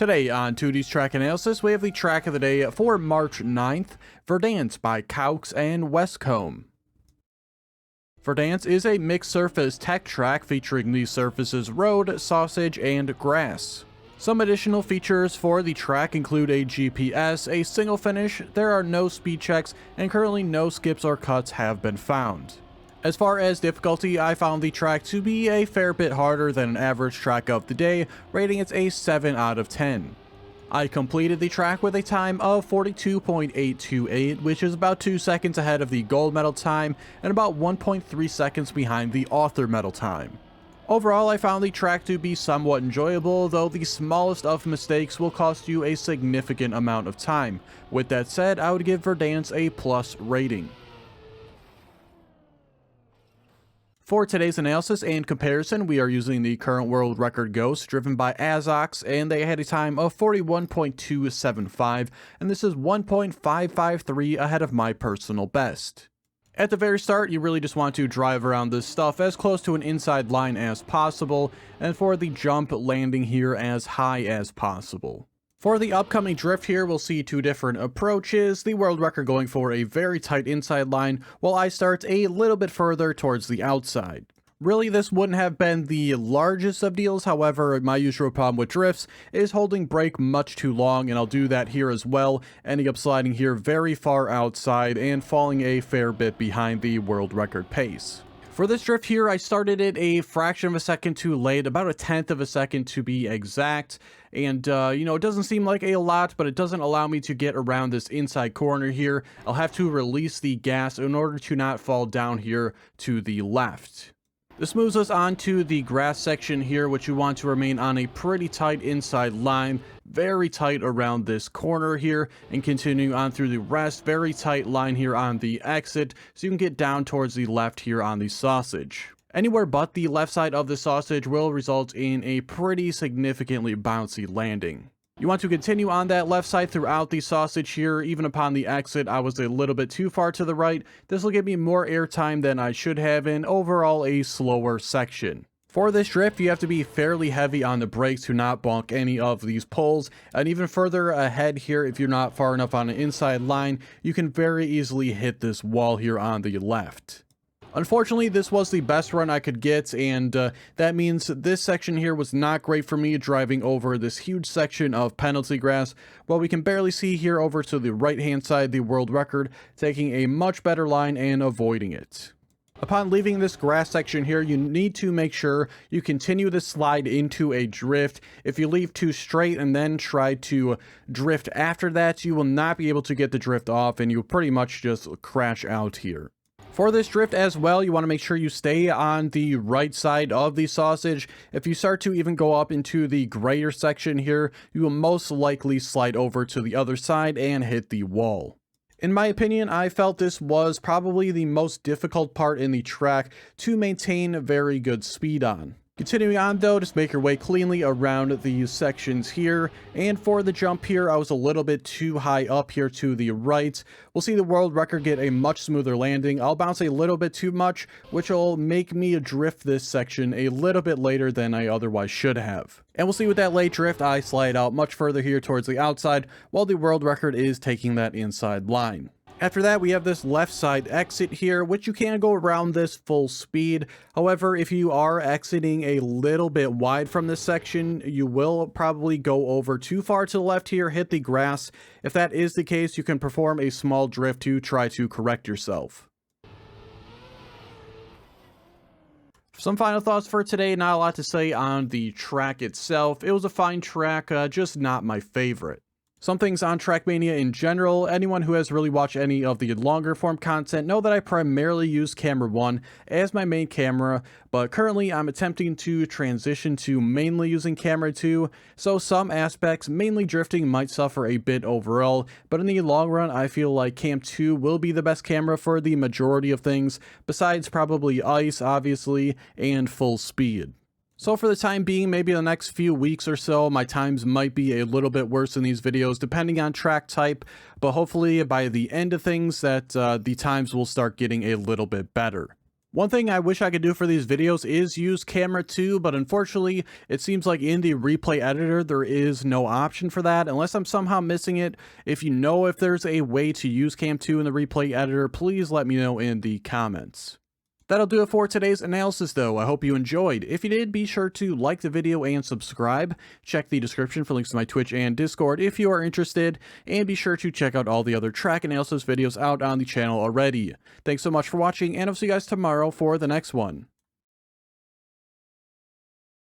Today on Teuty's track analysis, we have the track of the day for March 9th, Verdance by Caux and Westcomb. Verdance is a mixed surface tech track featuring the surfaces road, sausage, and grass. Some additional features for the track include a GPS, a single finish, there are no speed checks, and currently no skips or cuts have been found. As far as difficulty, I found the track to be a fair bit harder than an average track of the day, rating it a 7 out of 10. I completed the track with a time of 42.828, which is about 2 seconds ahead of the gold medal time and about 1.3 seconds behind the author medal time. Overall, I found the track to be somewhat enjoyable, though the smallest of mistakes will cost you a significant amount of time. With that said, I would give Verdance a plus rating. For today's analysis and comparison, we are using the current world record Ghost driven by Azox, and they had a time of 41.275, and this is 1.553 ahead of my personal best. At the very start, you really just want to drive around this stuff as close to an inside line as possible, and for the jump, landing here as high as possible. For the upcoming drift here, we'll see two different approaches, the world record going for a very tight inside line, while I start a little bit further towards the outside. Really, this wouldn't have been the largest of deals, however, my usual problem with drifts is holding brake much too long, and I'll do that here as well, ending up sliding here very far outside and falling a fair bit behind the world record pace. For this drift here, I started it a fraction of a second too late, about a tenth of a second to be exact. And, it doesn't seem like a lot, but it doesn't allow me to get around this inside corner here. I'll have to release the gas in order to not fall down here to the left. This moves us on to the grass section here, which you want to remain on a pretty tight inside line, very tight around this corner here, and continuing on through the rest, very tight line here on the exit, so you can get down towards the left here on the sausage. Anywhere but the left side of the sausage will result in a pretty significantly bouncy landing. You want to continue on that left side throughout the sausage here. Even upon the exit, I was a little bit too far to the right. This will give me more air time than I should have, and overall a slower section. For this drift, you have to be fairly heavy on the brakes to not bonk any of these poles, and even further ahead here, if you're not far enough on an inside line, you can very easily hit this wall here on the left. Unfortunately, this was the best run I could get, and that means this section here was not great for me, driving over this huge section of penalty grass. While we can barely see here over to the right-hand side the world record, taking a much better line and avoiding it. Upon leaving this grass section here, you need to make sure you continue to slide into a drift. If you leave too straight and then try to drift after that, you will not be able to get the drift off, and you'll pretty much just crash out here. For this drift as well, you want to make sure you stay on the right side of the sausage. If you start to even go up into the grayer section here, you will most likely slide over to the other side and hit the wall. In my opinion, I felt this was probably the most difficult part in the track to maintain very good speed on. Continuing on though, just make your way cleanly around these sections here, and for the jump here, I was a little bit too high up here to the right. We'll see the world record get a much smoother landing. I'll bounce a little bit too much, which will make me drift this section a little bit later than I otherwise should have. And we'll see with that late drift, I slide out much further here towards the outside, while the world record is taking that inside line. After that, we have this left side exit here, which you can go around this full speed. However, if you are exiting a little bit wide from this section, you will probably go over too far to the left here, hit the grass. If that is the case, you can perform a small drift to try to correct yourself. Some final thoughts for today. Not a lot to say on the track itself. It was a fine track, just not my favorite. Some things on Trackmania in general, anyone who has really watched any of the longer form content know that I primarily use camera 1 as my main camera, but currently I'm attempting to transition to mainly using camera 2, so some aspects, mainly drifting, might suffer a bit overall, but in the long run I feel like Cam 2 will be the best camera for the majority of things, besides probably ice obviously, and full speed. So for the time being, maybe the next few weeks or so, my times might be a little bit worse in these videos, depending on track type, but hopefully by the end of things that the times will start getting a little bit better. One thing I wish I could do for these videos is use camera 2, but unfortunately, it seems like in the replay editor, there is no option for that, unless I'm somehow missing it. If you know if there's a way to use cam 2 in the replay editor, please let me know in the comments. That'll do it for today's analysis though. I hope you enjoyed. If you did, be sure to like the video and subscribe. Check the description for links to my Twitch and Discord if you are interested, and be sure to check out all the other track analysis videos out on the channel already. Thanks so much for watching, and I'll see you guys tomorrow for the next one.